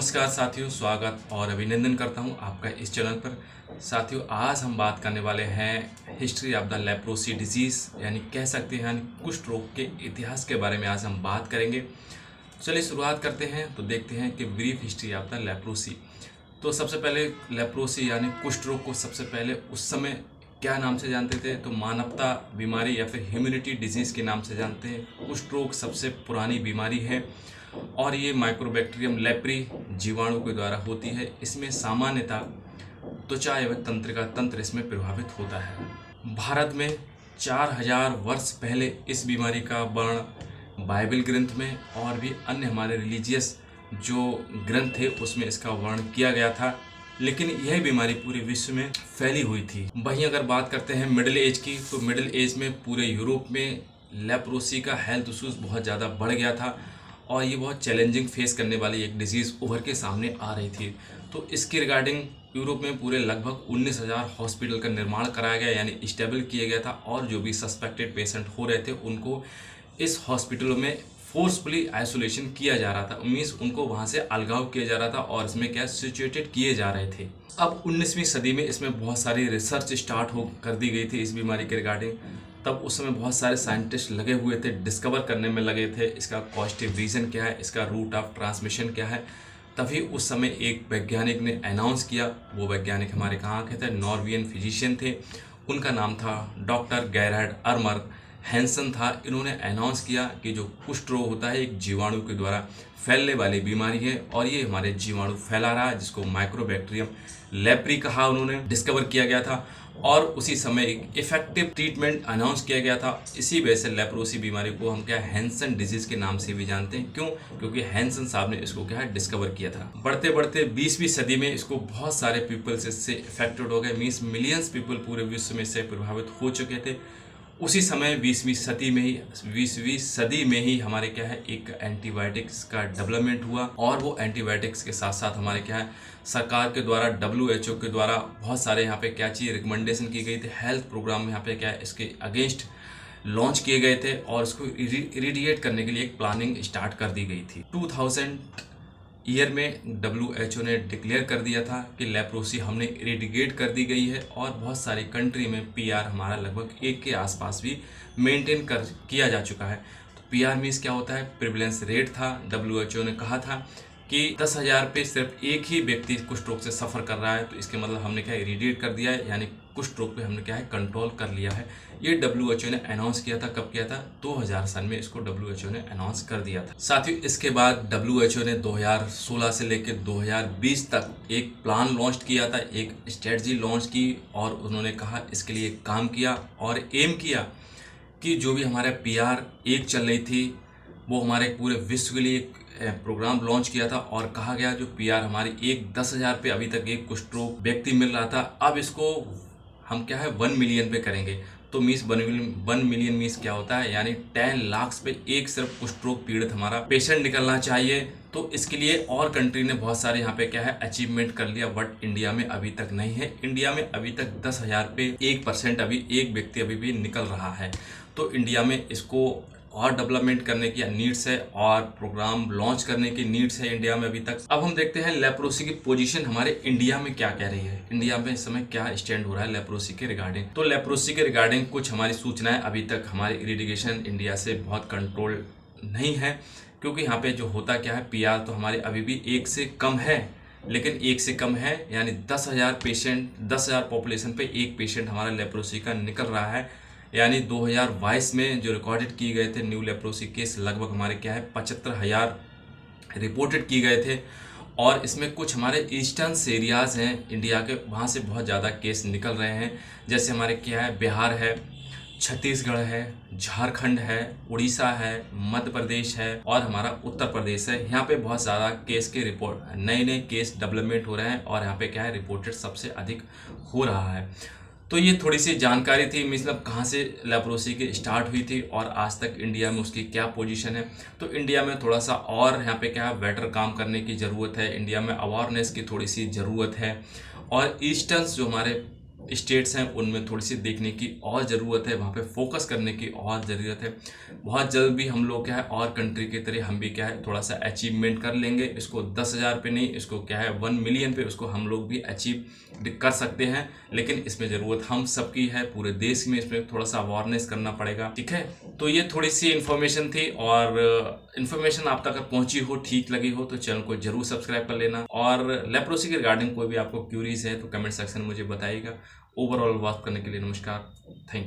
नमस्कार साथियों, स्वागत और अभिनंदन करता हूं आपका इस चैनल पर। साथियों, आज हम बात करने वाले हैं history of the leprosy disease, यानी कह सकते हैं कुष्ठ रोग के इतिहास के बारे में आज हम बात करेंगे। चलिए शुरुआत करते हैं। तो देखते हैं कि brief history of the leprosy. तो सबसे पहले लेप्रोसी यानी कुष्ठ रोग को सबसे पहले उस समय क्या नाम से जानते थे? तो मानवता बीमारी या फिर ह्यूमैनिटी डिजीज़ के नाम से जानते हैं। कुष्ठ रोग सबसे पुरानी बीमारी है और ये माइक्रोबैक्टीरियम लेप्री जीवाणु के द्वारा होती है। इसमें सामान्यतः त्वचा एवं तंत्रिका तंत्र इसमें प्रभावित होता है। भारत में 4000 वर्ष पहले इस बीमारी का वर्णन बाइबल ग्रंथ में और भी अन्य हमारे रिलीजियस जो ग्रंथ थे उसमें इसका वर्णन किया गया था, लेकिन यह बीमारी पूरे विश्व में फैली हुई थी। वहीं अगर बात करते हैं मिडिल एज की, तो मिडिल एज में पूरे यूरोप में लेप्रोसी का हेल्थ इशूज़ बहुत ज़्यादा बढ़ गया था और ये बहुत चैलेंजिंग फेस करने वाली एक डिजीज़ उभर के सामने आ रही थी। तो इसके रिगार्डिंग यूरोप में पूरे लगभग 19,000 हॉस्पिटल का निर्माण कराया गया, यानी स्टेबल किया गया था, और जो भी सस्पेक्टेड पेशेंट हो रहे थे उनको इस हॉस्पिटलों में फोर्सफुली आइसोलेशन किया जा रहा था। मीन्स उनको वहाँ से अलगाव किया जा रहा था और इसमें क्या सिचुएटेड किए जा रहे थे। अब 19वीं सदी में इसमें बहुत सारी रिसर्च स्टार्ट हो कर दी गई थी इस बीमारी के रिगार्डिंग। तब उस समय बहुत सारे साइंटिस्ट लगे हुए थे, डिस्कवर करने में लगे थे इसका कॉजेटिव रीज़न क्या है, इसका रूट ऑफ ट्रांसमिशन क्या है। तभी उस समय एक वैज्ञानिक ने अनाउंस किया। वो वैज्ञानिक हमारे कहाँ के थे? नॉर्वेजियन फिजिशियन थे। उनका नाम था डॉक्टर गेरहार्ड अर्मर हैंसन था। इन्होंने अनाउंस किया कि जो कुष्ठ रोग होता है एक जीवाणु के द्वारा फैलने वाली बीमारी है और ये हमारे जीवाणु फैला रहा है, जिसको माइक्रोबैक्टीरियम लेप्री कहा उन्होंने डिस्कवर किया गया था। और उसी समय एक इफेक्टिव ट्रीटमेंट अनाउंस किया गया था। इसी वजह से लेप्रोसी बीमारी को हम क्या हैंसन डिजीज़ के नाम से भी जानते हैं। क्यों? क्योंकि हैंसन साहब ने इसको क्या है डिस्कवर किया था। बढ़ते बढ़ते 20वीं सदी में इसको बहुत सारे पीपल्स इससे इफेक्टेड हो गए। मीन्स मिलियंस पीपल पूरे विश्व में इससे प्रभावित हो चुके थे। उसी समय 20वीं सदी में ही हमारे क्या है एक एंटीबायोटिक्स का डेवलपमेंट हुआ और वो एंटीबायोटिक्स के साथ साथ हमारे क्या है सरकार के द्वारा WHO के द्वारा बहुत सारे यहाँ पे क्या चीज़ रिकमेंडेशन की गई थी। हेल्थ प्रोग्राम यहाँ पे क्या है इसके अगेंस्ट लॉन्च किए गए थे और इसको इरिडिएट करने के लिए एक प्लानिंग स्टार्ट कर दी गई थी। 2000 ईयर में WHO ने डिक्लेयर कर दिया था कि लेप्रोसी हमने इरिडिकेट कर दी गई है और बहुत सारी कंट्री में PR हमारा लगभग 1 के आसपास भी मेंटेन किया जा चुका है। तो PR मीन्स क्या होता है? प्रिवलेंस रेट था। WHO ने कहा था कि 10,000 पे सिर्फ एक ही व्यक्ति कुष्ठ रोग से सफ़र कर रहा है, तो इसके मतलब हमने क्या इरिडिएट कर दिया है, यानी कुष्ठ रोग पे हमने क्या है कंट्रोल कर लिया है। ये WHO ने अनाउंस किया था। कब किया था? 2000 सन में इसको WHO ने अनाउंस कर दिया था। साथियों, इसके बाद WHO ने 2016 से लेकर 2020 तक एक प्लान लॉन्च किया था, एक स्ट्रेटजी लॉन्च की और उन्होंने कहा इसके लिए काम किया और एम किया कि जो भी हमारे PR 1 चल रही थी वो हमारे पूरे विश्व के लिए एक प्रोग्राम लॉन्च किया था और कहा गया जो PR हमारी 10,000 पे अभी तक एक कुष्ठ रोग व्यक्ति मिल रहा था, अब इसको हम क्या है 1 मिलियन पे करेंगे। तो मीन्स 1 मिलियन मीन्स क्या होता है? यानी 10 लाख पे एक सिर्फ कुष्ठ रोग पीड़ित हमारा पेशेंट निकलना चाहिए। तो इसके लिए और कंट्री ने बहुत सारे यहाँ पे क्या है अचीवमेंट कर लिया, बट इंडिया में अभी तक नहीं है। इंडिया में अभी तक 10,000 पे 1% अभी एक व्यक्ति अभी भी निकल रहा है। तो इंडिया में इसको और डेवलपमेंट करने की नीड्स है और प्रोग्राम लॉन्च करने की नीड्स है इंडिया में अभी तक। अब हम देखते हैं लेप्रोसी की पोजीशन हमारे इंडिया में क्या कह रही है, इंडिया में इस समय क्या स्टैंड हो रहा है लेप्रोसी के रिगार्डिंग। तो लेप्रोसी के रिगार्डिंग कुछ हमारी सूचनाएं अभी तक हमारी इरिडिकेशन इंडिया से बहुत कंट्रोल नहीं है, क्योंकि यहाँ पे जो होता क्या है PR तो हमारे अभी भी 1 से कम है, लेकिन 1 से कम है यानी 10,000 पॉपुलेशन पे एक पेशेंट हमारा लेप्रोसी का निकल रहा है। यानी 2022 में जो रिकॉर्डेड किए गए थे न्यू लेप्रोसी केस लगभग हमारे क्या है 75,000 रिपोर्टेड किए गए थे। और इसमें कुछ हमारे ईस्टर्न एरियाज़ हैं इंडिया के, वहाँ से बहुत ज़्यादा केस निकल रहे हैं। जैसे हमारे क्या है बिहार है, छत्तीसगढ़ है, झारखंड है, उड़ीसा है, मध्य प्रदेश है और हमारा उत्तर प्रदेश है। यहाँ पे बहुत ज़्यादा केस के रिपोर्ट नए केस डेवलपमेंट हो रहे हैं और यहाँ पे क्या है रिपोर्टेड सबसे अधिक हो रहा है। तो ये थोड़ी सी जानकारी थी, मतलब कहाँ से लेप्रोसी की स्टार्ट हुई थी और आज तक इंडिया में उसकी क्या पोजीशन है। तो इंडिया में थोड़ा सा और यहाँ पे क्या है बेटर काम करने की ज़रूरत है, इंडिया में अवेयरनेस की थोड़ी सी ज़रूरत है। और ईस्टर्न्स जो हमारे स्टेट्स हैं उनमें थोड़ी सी देखने की और ज़रूरत है, वहाँ पे फोकस करने की और ज़रूरत है। बहुत जल्द भी हम लोग क्या है और कंट्री की तरह हम भी क्या है थोड़ा सा अचीवमेंट कर लेंगे। इसको 10,000 पे नहीं, इसको क्या है 1 मिलियन पे उसको हम लोग भी अचीव कर सकते हैं। लेकिन इसमें ज़रूरत हम सबकी है, पूरे देश में इसमें थोड़ा सा अवेयरनेस करना पड़ेगा, ठीक है। तो ये थोड़ी सी इन्फॉर्मेशन थी, और इन्फॉर्मेशन आप तक अगर पहुंची हो, ठीक लगी हो, तो चैनल को जरूर सब्सक्राइब कर लेना। और लेप्रोसी के रिगार्डिंग कोई भी आपको क्यूरीज है तो कमेंट सेक्शन में मुझे बताइएगा। ओवरऑल बात करने के लिए नमस्कार, थैंक यू।